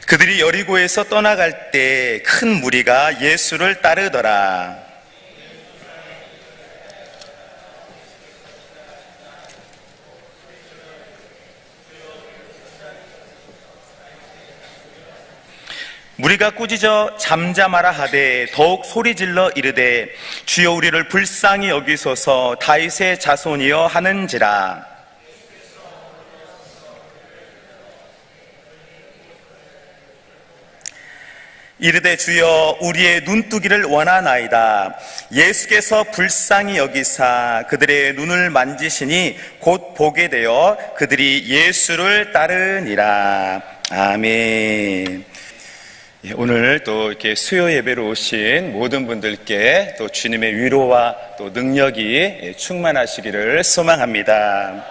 그들이 여리고에서 떠나갈 때 큰 무리가 예수를 따르더라. 무리가 꾸짖어 잠잠하라 하되 더욱 소리질러 이르되 주여 우리를 불쌍히 여기소서 다윗의 자손이여 하는지라. 이르되 주여 우리의 눈뜨기를 원하나이다. 예수께서 불쌍히 여기사 그들의 눈을 만지시니 곧 보게 되어 그들이 예수를 따르니라. 아멘. 오늘 또 이렇게 수요 예배로 오신 모든 분들께 또 주님의 위로와 또 능력이 충만하시기를 소망합니다.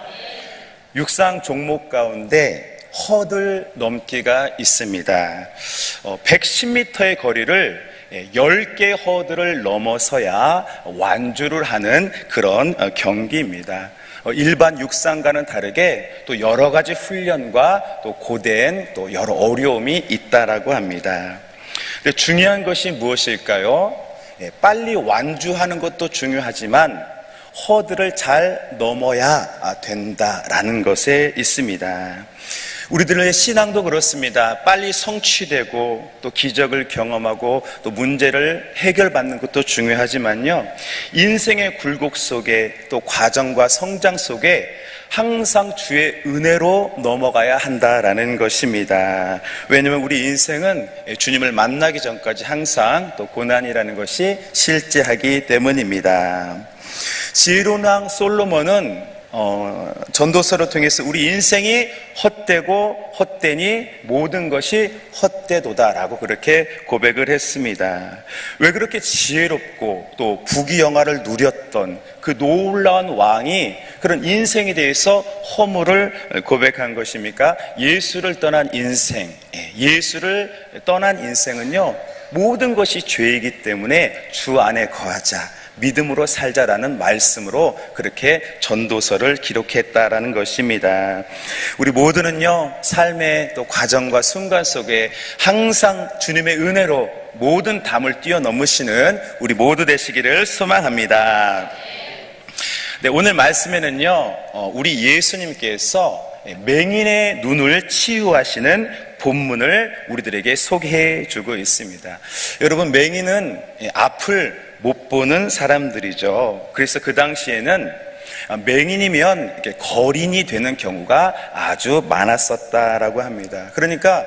육상 종목 가운데 허들 넘기가 있습니다. 110m의 거리를 10개 허들을 넘어서야 완주를 하는 그런 경기입니다. 일반 육상과는 다르게 또 여러 가지 훈련과 또 고된 또 여러 어려움이 있다라고 합니다. 근데 중요한 것이 무엇일까요? 빨리 완주하는 것도 중요하지만 허들을 잘 넘어야 된다라는 것에 있습니다. 우리들의 신앙도 그렇습니다. 빨리 성취되고 또 기적을 경험하고 또 문제를 해결받는 것도 중요하지만요, 인생의 굴곡 속에 또 과정과 성장 속에 항상 주의 은혜로 넘어가야 한다라는 것입니다. 왜냐하면 우리 인생은 주님을 만나기 전까지 항상 또 고난이라는 것이 실제하기 때문입니다. 지혜로운 왕 솔로몬은 전도서를 통해서 우리 인생이 헛되고 헛되니 모든 것이 헛되도다라고 그렇게 고백을 했습니다. 왜 그렇게 지혜롭고 또 부귀영화를 누렸던 그 놀라운 왕이 그런 인생에 대해서 허물을 고백한 것입니까? 예수를 떠난 인생, 예수를 떠난 인생은요, 모든 것이 죄이기 때문에 주 안에 거하자, 믿음으로 살자라는 말씀으로 그렇게 전도서를 기록했다라는 것입니다. 우리 모두는요, 삶의 또 과정과 순간 속에 항상 주님의 은혜로 모든 담을 뛰어넘으시는 우리 모두 되시기를 소망합니다. 네, 오늘 말씀에는요, 우리 예수님께서 맹인의 눈을 치유하시는 본문을 우리들에게 소개해 주고 있습니다. 여러분, 맹인은 앞을 못 보는 사람들이죠. 그래서 그 당시에는 맹인이면 이렇게 거린이 되는 경우가 아주 많았었다라고 합니다. 그러니까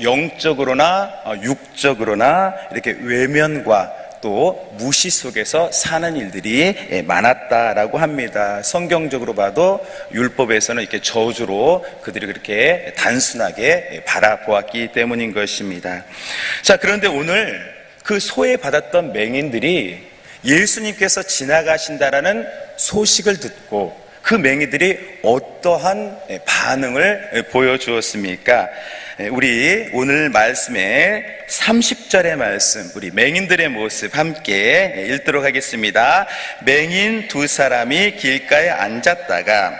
영적으로나 육적으로나 이렇게 외면과 또 무시 속에서 사는 일들이 많았다라고 합니다. 성경적으로 봐도 율법에서는 이렇게 저주로 그들이 그렇게 단순하게 바라보았기 때문인 것입니다. 자, 그런데 오늘 그 소외받았던 맹인들이 예수님께서 지나가신다라는 소식을 듣고 그 맹인들이 어떠한 반응을 보여주었습니까? 우리 오늘 말씀의 30절의 말씀, 우리 맹인들의 모습 함께 읽도록 하겠습니다. 맹인 두 사람이 길가에 앉았다가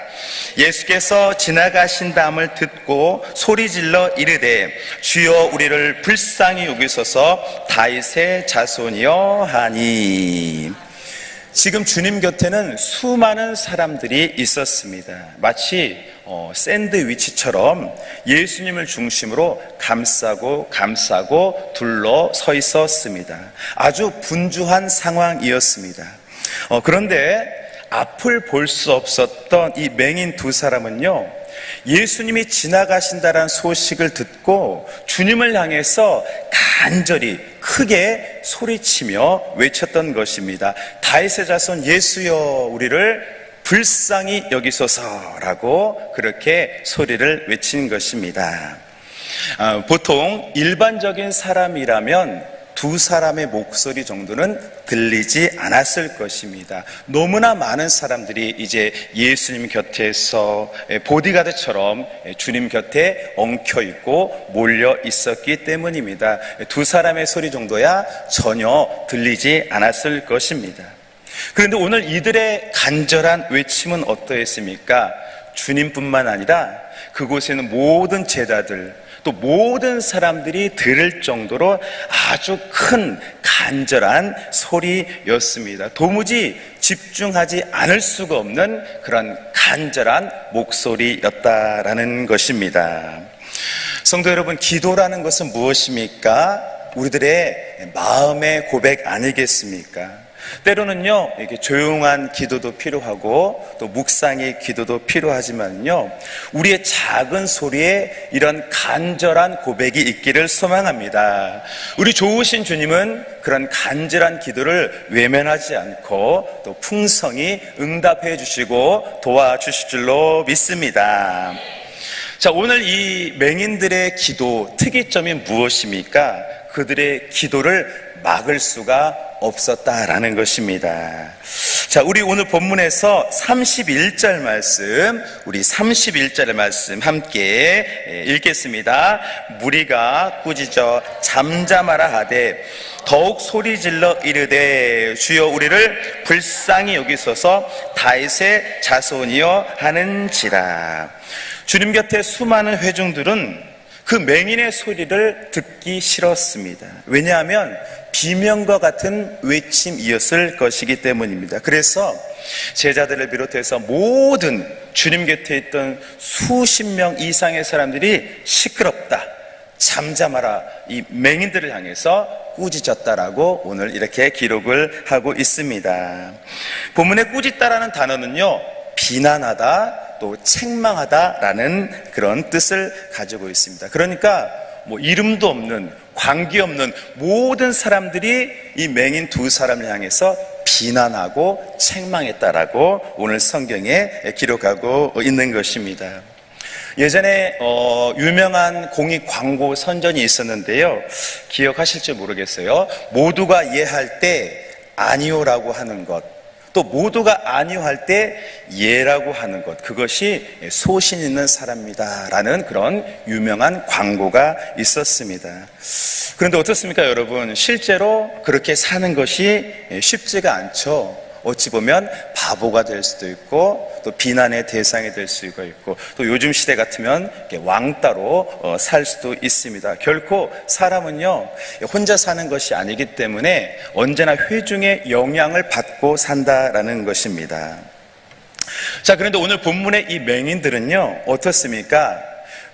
예수께서 지나가신다함을 듣고 소리질러 이르되 주여 우리를 불쌍히 여기소서 다윗의 자손이여 하니. 지금 주님 곁에는 수많은 사람들이 있었습니다. 마치 샌드위치처럼 예수님을 중심으로 감싸고 둘러서 있었습니다. 아주 분주한 상황이었습니다. 그런데 앞을 볼 수 없었던 이 맹인 두 사람은요, 예수님이 지나가신다는 소식을 듣고 주님을 향해서 간절히 크게 소리치며 외쳤던 것입니다. 다윗의 자손 예수여 우리를 불쌍히 여기소서라고 그렇게 소리를 외친 것입니다. 보통 일반적인 사람이라면 두 사람의 목소리 정도는 들리지 않았을 것입니다. 너무나 많은 사람들이 이제 예수님 곁에서 보디가드처럼 주님 곁에 엉켜있고 몰려 있었기 때문입니다. 두 사람의 소리 정도야 전혀 들리지 않았을 것입니다. 그런데 오늘 이들의 간절한 외침은 어떠했습니까? 주님뿐만 아니라 그곳에는 모든 제자들, 또 모든 사람들이 들을 정도로 아주 큰 간절한 소리였습니다. 도무지 집중하지 않을 수가 없는 그런 간절한 목소리였다라는 것입니다. 성도 여러분, 기도라는 것은 무엇입니까? 우리들의 마음의 고백 아니겠습니까? 때로는요, 이렇게 조용한 기도도 필요하고 또 묵상의 기도도 필요하지만요, 우리의 작은 소리에 이런 간절한 고백이 있기를 소망합니다. 우리 좋으신 주님은 그런 간절한 기도를 외면하지 않고 또 풍성히 응답해 주시고 도와주실 줄로 믿습니다. 자, 오늘 이 맹인들의 기도 특이점이 무엇입니까? 그들의 기도를 막을 수가 없었다라는 것입니다. 자, 우리 오늘 본문에서 31절 말씀, 우리 31절 말씀 함께 읽겠습니다. 무리가 꾸짖어 잠잠하라 하되 더욱 소리질러 이르되 주여 우리를 불쌍히 여기소서 다윗의 자손이여 하는지라. 주님 곁에 수많은 회중들은 그 맹인의 소리를 듣기 싫었습니다. 왜냐하면 비명과 같은 외침이었을 것이기 때문입니다. 그래서 제자들을 비롯해서 모든 주님 곁에 있던 수십 명 이상의 사람들이 시끄럽다, 잠잠하라, 이 맹인들을 향해서 꾸짖었다라고 오늘 이렇게 기록을 하고 있습니다. 본문에 꾸짖다라는 단어는요, 비난하다, 또 책망하다라는 그런 뜻을 가지고 있습니다. 그러니까 뭐 이름도 없는, 관계없는 모든 사람들이 이 맹인 두 사람을 향해서 비난하고 책망했다라고 오늘 성경에 기록하고 있는 것입니다. 예전에 유명한 공익 광고 선전이 있었는데요, 기억하실지 모르겠어요. 모두가 이해할 때 아니오라고 하는 것, 또 모두가 아니요 할 때 예라고 하는 것, 그것이 소신 있는 사람이다 라는 그런 유명한 광고가 있었습니다. 그런데 어떻습니까 여러분? 실제로 그렇게 사는 것이 쉽지가 않죠. 어찌 보면 바보가 될 수도 있고 또 비난의 대상이 될 수가 있고 또 요즘 시대 같으면 왕따로 살 수도 있습니다. 결코 사람은요, 혼자 사는 것이 아니기 때문에 언제나 회중의 영향을 받고 산다라는 것입니다. 자, 그런데 오늘 본문의 이 맹인들은요 어떻습니까?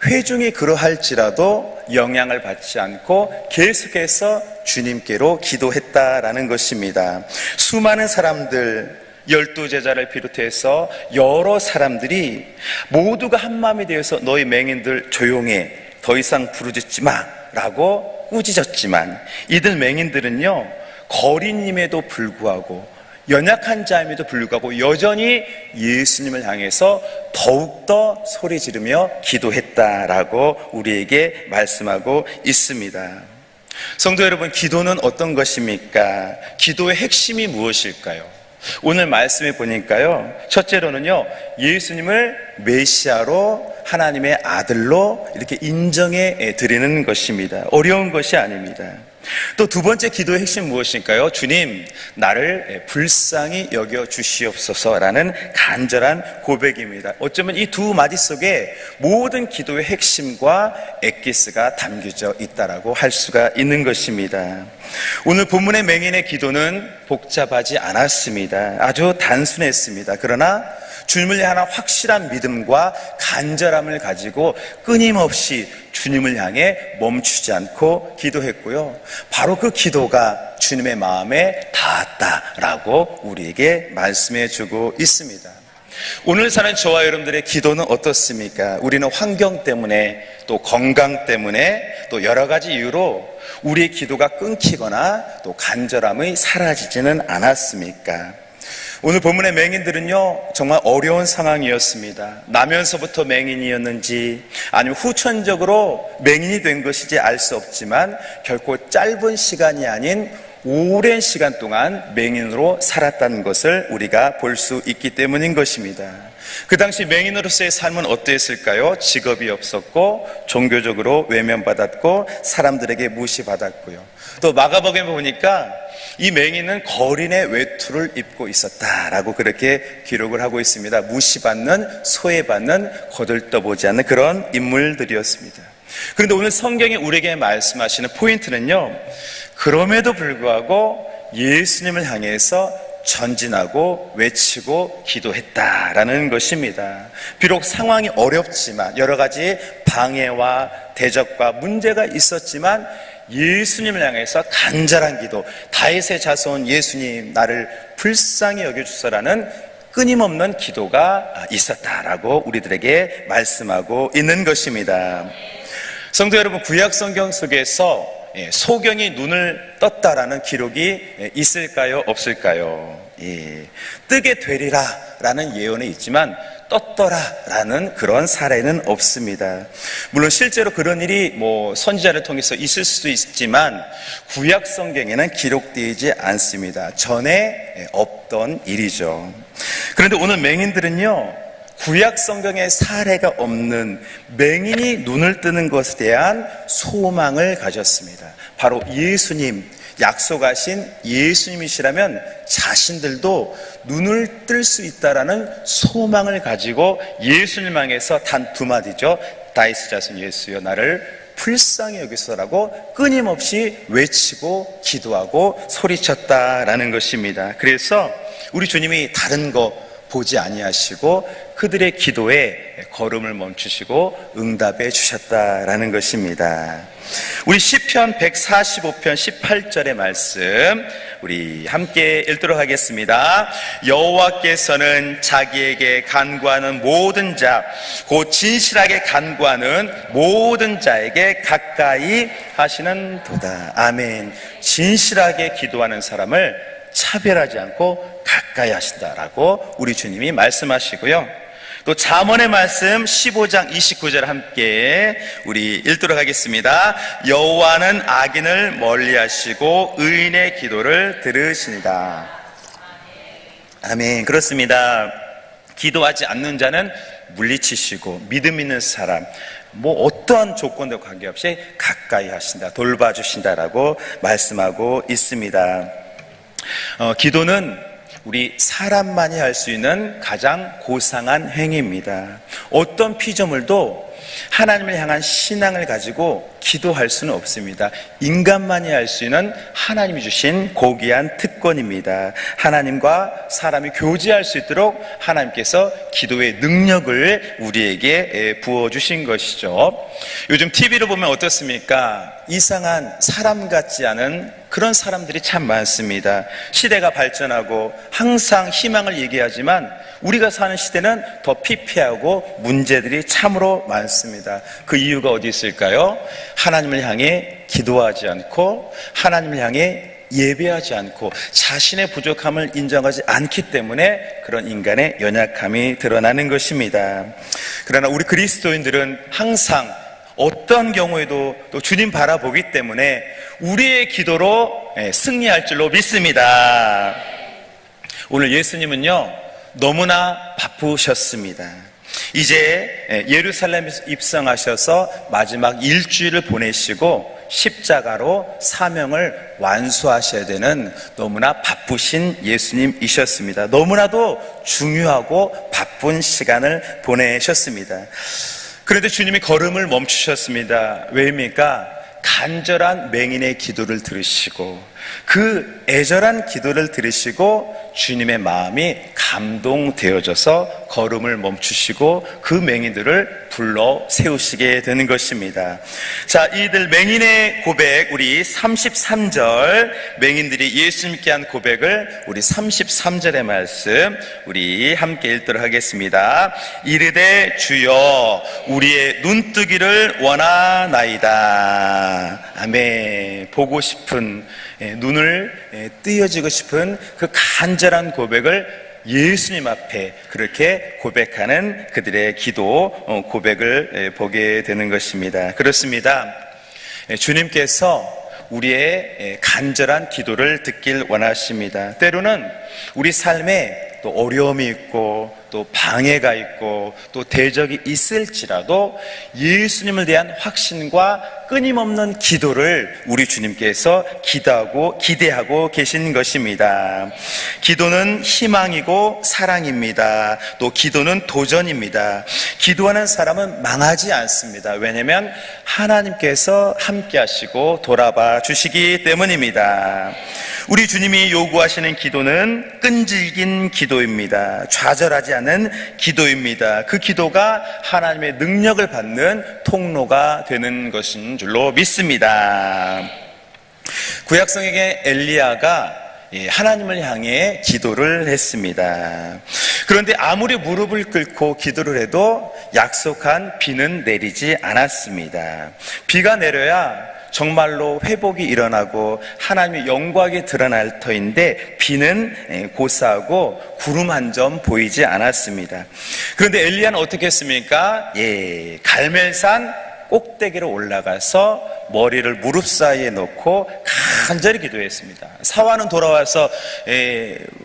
회중이 그러할지라도 영향을 받지 않고 계속해서 주님께로 기도했다라는 것입니다. 수많은 사람들, 12제자를 비롯해서 여러 사람들이 모두가 한마음이 되어서 너희 맹인들 조용해, 더 이상 부르짖지 마 라고 꾸짖었지만 이들 맹인들은요, 거리님에도 불구하고 연약한 자임에도 불구하고 여전히 예수님을 향해서 더욱더 소리 지르며 기도했다라고 우리에게 말씀하고 있습니다. 성도 여러분, 기도는 어떤 것입니까? 기도의 핵심이 무엇일까요? 오늘 말씀에 보니까요, 첫째로는요, 예수님을 메시아로, 하나님의 아들로 이렇게 인정해 드리는 것입니다. 어려운 것이 아닙니다. 또 두 번째 기도의 핵심 무엇일까요? 주님, 나를 불쌍히 여겨 주시옵소서라는 간절한 고백입니다. 어쩌면 이 두 마디 속에 모든 기도의 핵심과 엑기스가 담겨져 있다라고 할 수가 있는 것입니다. 오늘 본문의 맹인의 기도는 복잡하지 않았습니다. 아주 단순했습니다. 그러나 주님을 향한 확실한 믿음과 간절함을 가지고 끊임없이 주님을 향해 멈추지 않고 기도했고요, 바로 그 기도가 주님의 마음에 닿았다라고 우리에게 말씀해 주고 있습니다. 오늘 사는 저와 여러분들의 기도는 어떻습니까? 우리는 환경 때문에 또 건강 때문에 또 여러 가지 이유로 우리의 기도가 끊기거나 또 간절함이 사라지지는 않았습니까? 오늘 본문의 맹인들은요, 정말 어려운 상황이었습니다. 나면서부터 맹인이었는지 아니면 후천적으로 맹인이 된 것인지 알 수 없지만 결코 짧은 시간이 아닌 오랜 시간 동안 맹인으로 살았다는 것을 우리가 볼 수 있기 때문인 것입니다. 그 당시 맹인으로서의 삶은 어땠을까요? 직업이 없었고 종교적으로 외면받았고 사람들에게 무시받았고요. 또 마가복음에 보니까 이 맹인은 거린의 외투를 입고 있었다라고 그렇게 기록을 하고 있습니다. 무시받는, 소외받는, 거들떠보지 않는 그런 인물들이었습니다. 그런데 오늘 성경이 우리에게 말씀하시는 포인트는요, 그럼에도 불구하고 예수님을 향해서 전진하고 외치고 기도했다라는 것입니다. 비록 상황이 어렵지만 여러 가지 방해와 대적과 문제가 있었지만 예수님을 향해서 간절한 기도, 다윗의 자손 예수님 나를 불쌍히 여겨주소서라는 끊임없는 기도가 있었다라고 우리들에게 말씀하고 있는 것입니다. 성도 여러분, 구약 성경 속에서 소경이 눈을 떴다라는 기록이 있을까요? 없을까요? 뜨게 되리라 라는 예언이 있지만 떴더라 라는 그런 사례는 없습니다. 물론 실제로 그런 일이 선지자를 통해서 있을 수도 있지만 구약 성경에는 기록되지 않습니다. 전에 없던 일이죠. 그런데 오늘 맹인들은요, 구약 성경에 사례가 없는 맹인이 눈을 뜨는 것에 대한 소망을 가졌습니다. 바로 예수님, 약속하신 예수님이시라면 자신들도 눈을 뜰 수 있다라는 소망을 가지고 예수님 향해서 단 두 마디죠. 다윗의 자손 예수여 나를 불쌍히 여기소서라고 끊임없이 외치고 기도하고 소리쳤다라는 것입니다. 그래서 우리 주님이 다른 거 보지 아니하시고 그들의 기도에 걸음을 멈추시고 응답해 주셨다라는 것입니다. 우리 시편 145편 18절의 말씀 우리 함께 읽도록 하겠습니다. 여호와께서는 자기에게 간구하는 모든 자, 곧 진실하게 간구하는 모든 자에게 가까이 하시는 도다. 아멘. 진실하게 기도하는 사람을 차별하지 않고 가까이 하신다라고 우리 주님이 말씀하시고요. 또 잠언의 말씀 15장 29절 함께 우리 읽도록 하겠습니다. 여호와는 악인을 멀리하시고 의인의 기도를 들으시니다. 아멘. 그렇습니다. 기도하지 않는 자는 물리치시고 믿음 있는 사람 어떠한 조건도 관계없이 가까이 하신다, 돌봐주신다라고 말씀하고 있습니다. 기도는 우리 사람만이 할 수 있는 가장 고상한 행위입니다. 어떤 피조물도 하나님을 향한 신앙을 가지고 기도할 수는 없습니다. 인간만이 할 수 있는 하나님이 주신 고귀한 특권입니다. 하나님과 사람이 교제할 수 있도록 하나님께서 기도의 능력을 우리에게 부어주신 것이죠. 요즘 TV를 보면 어떻습니까? 이상한 사람 같지 않은 그런 사람들이 참 많습니다. 시대가 발전하고 항상 희망을 얘기하지만 우리가 사는 시대는 더 피폐하고 문제들이 참으로 많습니다. 그 이유가 어디 있을까요? 하나님을 향해 기도하지 않고 하나님을 향해 예배하지 않고 자신의 부족함을 인정하지 않기 때문에 그런 인간의 연약함이 드러나는 것입니다. 그러나 우리 그리스도인들은 항상 어떤 경우에도 또 주님 바라보기 때문에 우리의 기도로 승리할 줄로 믿습니다. 오늘 예수님은요 너무나 바쁘셨습니다. 이제 예루살렘에서 입성하셔서 마지막 일주일을 보내시고 십자가로 사명을 완수하셔야 되는 너무나 바쁘신 예수님이셨습니다. 너무나도 중요하고 바쁜 시간을 보내셨습니다. 그런데 주님이 걸음을 멈추셨습니다. 왜입니까? 간절한 맹인의 기도를 들으시고 그 애절한 기도를 들으시고 주님의 마음이 감동되어져서 걸음을 멈추시고 그 맹인들을 불러 세우시게 되는 것입니다. 자, 이들 맹인의 고백, 우리 33절 맹인들이 예수님께 한 고백을 우리 33절의 말씀 우리 함께 읽도록 하겠습니다. 이르되 주여 우리의 눈뜨기를 원하나이다. 아멘. 보고 싶은 눈을 띄어지고 싶은 그 간절한 고백을 예수님 앞에 그렇게 고백하는 그들의 기도 고백을 보게 되는 것입니다. 그렇습니다. 주님께서 우리의 간절한 기도를 듣길 원하십니다. 때로는 우리 삶에 또 어려움이 있고 또 방해가 있고 또 대적이 있을지라도 예수님을 대한 확신과 끊임없는 기도를 우리 주님께서 기대하고 계신 것입니다. 기도는 희망이고 사랑입니다. 또 기도는 도전입니다. 기도하는 사람은 망하지 않습니다. 왜냐하면 하나님께서 함께 하시고 돌아봐 주시기 때문입니다. 우리 주님이 요구하시는 기도는 끈질긴 기도입니다. 좌절하지 않은 기도입니다. 그 기도가 하나님의 능력을 받는 통로가 되는 것인 줄로 믿습니다. 구약성경의 엘리야가 하나님을 향해 기도를 했습니다. 그런데 아무리 무릎을 꿇고 기도를 해도 약속한 비는 내리지 않았습니다. 비가 내려야 정말로 회복이 일어나고 하나님의 영광이 드러날 터인데 비는 고사하고 구름 한 점 보이지 않았습니다. 그런데 엘리야는 어떻게 했습니까? 갈멜산 꼭대기로 올라가서 머리를 무릎 사이에 놓고 간절히 기도했습니다. 사환은 돌아와서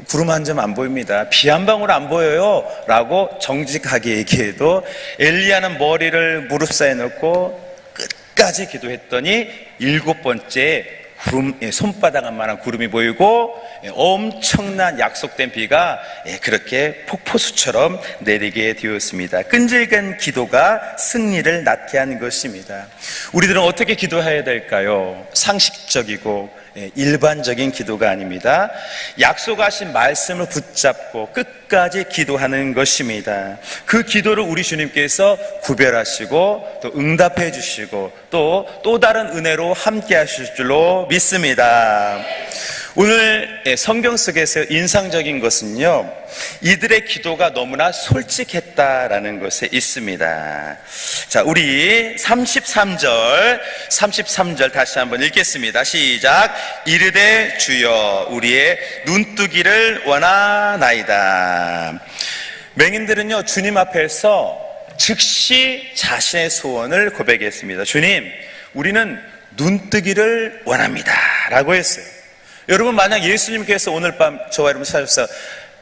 구름 한 점 안 보입니다. 비 한 방울 안 보여요 라고 정직하게 얘기해도 엘리야는 머리를 무릎 사이에 놓고 끝까지 기도했더니 7번째 구름, 손바닥만한 구름이 보이고 엄청난 약속된 비가 그렇게 폭포수처럼 내리게 되었습니다. 끈질긴 기도가 승리를 낳게 한 것입니다. 우리들은 어떻게 기도해야 될까요? 상식적이고 일반적인 기도가 아닙니다. 약속하신 말씀을 붙잡고 끝까지 기도하는 것입니다. 그 기도를 우리 주님께서 구별하시고 또 응답해 주시고 또 다른 은혜로 함께 하실 줄로 믿습니다. 오늘 성경 속에서 인상적인 것은요, 이들의 기도가 너무나 솔직했다라는 것에 있습니다. 자, 우리 33절 다시 한번 읽겠습니다. 시작. 이르되 주여 우리의 눈뜨기를 원하나이다. 맹인들은요, 주님 앞에서 즉시 자신의 소원을 고백했습니다. 주님, 우리는 눈뜨기를 원합니다 라고 했어요. 여러분, 만약 예수님께서 오늘 밤 저와 여러분 찾아서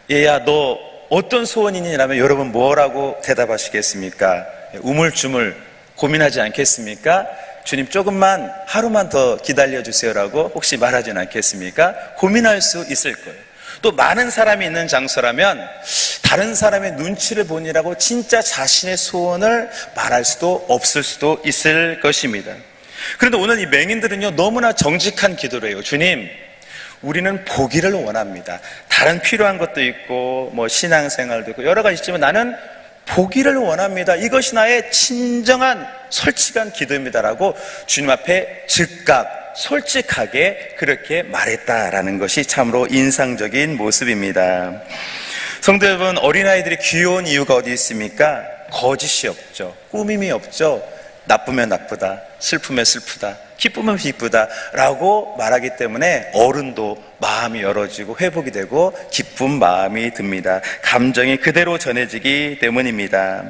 얘야 너 어떤 소원이니라면 여러분 뭐라고 대답하시겠습니까? 우물쭈물 고민하지 않겠습니까? 주님 조금만 하루만 더 기다려주세요라고 혹시 말하진 않겠습니까? 고민할 수 있을 거예요. 또 많은 사람이 있는 장소라면 다른 사람의 눈치를 보느라고 진짜 자신의 소원을 말할 수도 없을 수도 있을 것입니다. 그런데 오늘 이 맹인들은요, 너무나 정직한 기도를 해요. 주님, 우리는 보기를 원합니다. 다른 필요한 것도 있고 뭐 신앙생활도 있고 여러 가지 있지만 나는 보기를 원합니다. 이것이 나의 진정한 솔직한 기도입니다라고 주님 앞에 즉각 솔직하게 그렇게 말했다라는 것이 참으로 인상적인 모습입니다. 성도 여러분, 어린아이들이 귀여운 이유가 어디 있습니까? 거짓이 없죠. 꾸밈이 없죠. 나쁘면 나쁘다, 슬프면 슬프다, 기쁘면 기쁘다 라고 말하기 때문에 어른도 마음이 열어지고 회복이 되고 기쁜 마음이 듭니다. 감정이 그대로 전해지기 때문입니다.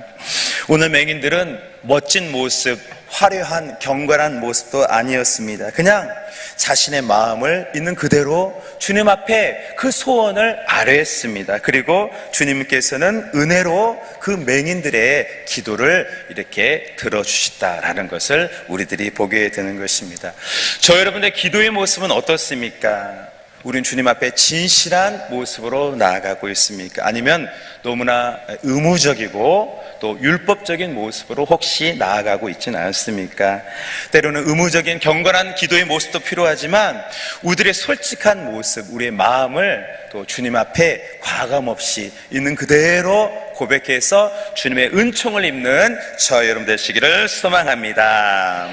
오늘 맹인들은 멋진 모습, 화려한 경건한 모습도 아니었습니다. 그냥 자신의 마음을 있는 그대로 주님 앞에 그 소원을 아뢰었습니다. 그리고 주님께서는 은혜로 그 맹인들의 기도를 이렇게 들어주셨다라는 것을 우리들이 보게 되는 것입니다. 저 여러분의 기도의 모습은 어떻습니까? 우린 주님 앞에 진실한 모습으로 나아가고 있습니까? 아니면 너무나 의무적이고 또 율법적인 모습으로 혹시 나아가고 있지는 않습니까? 때로는 의무적인 경건한 기도의 모습도 필요하지만 우리들의 솔직한 모습, 우리의 마음을 또 주님 앞에 과감없이 있는 그대로 고백해서 주님의 은총을 입는 저 여러분 되시기를 소망합니다.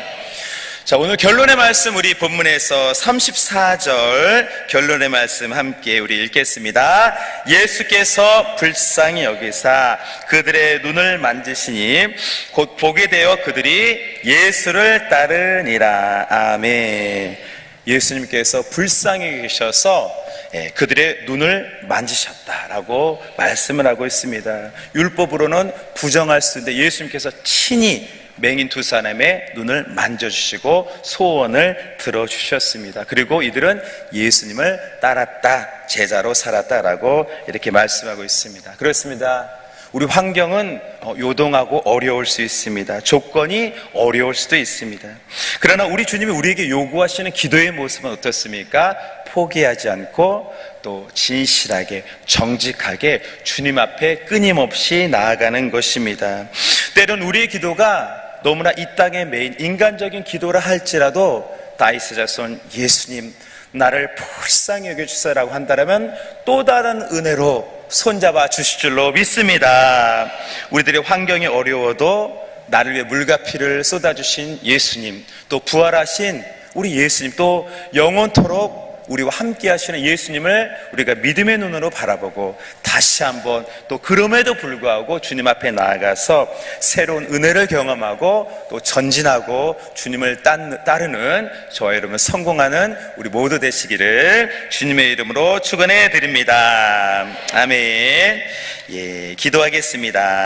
자, 오늘 결론의 말씀 우리 본문에서 34절 결론의 말씀 함께 우리 읽겠습니다. 예수께서 불쌍히 여기사 그들의 눈을 만지시니 곧 보게 되어 그들이 예수를 따르니라. 아멘. 예수님께서 불쌍히 계셔서 그들의 눈을 만지셨다라고 말씀을 하고 있습니다. 율법으로는 부정할 수 있는데 예수님께서 친히 맹인 두 사람의 눈을 만져주시고 소원을 들어주셨습니다. 그리고 이들은 예수님을 따랐다, 제자로 살았다라고 이렇게 말씀하고 있습니다. 그렇습니다. 우리 환경은 요동하고 어려울 수 있습니다. 조건이 어려울 수도 있습니다. 그러나 우리 주님이 우리에게 요구하시는 기도의 모습은 어떻습니까? 포기하지 않고 또 진실하게 정직하게 주님 앞에 끊임없이 나아가는 것입니다. 때론 우리의 기도가 너무나 이 땅의 메인 인간적인 기도라 할지라도 다윗의 자손 예수님 나를 불쌍히 여겨주세요라고 한다면 또 다른 은혜로 손잡아 주실 줄로 믿습니다. 우리들의 환경이 어려워도 나를 위해 물과 피를 쏟아주신 예수님, 또 부활하신 우리 예수님, 또 영원토록 우리와 함께 하시는 예수님을 우리가 믿음의 눈으로 바라보고 다시 한번 또 그럼에도 불구하고 주님 앞에 나아가서 새로운 은혜를 경험하고 또 전진하고 주님을 따르는 저와 여러분 성공하는 우리 모두 되시기를 주님의 이름으로 축원해 드립니다. 아멘. 예, 기도하겠습니다.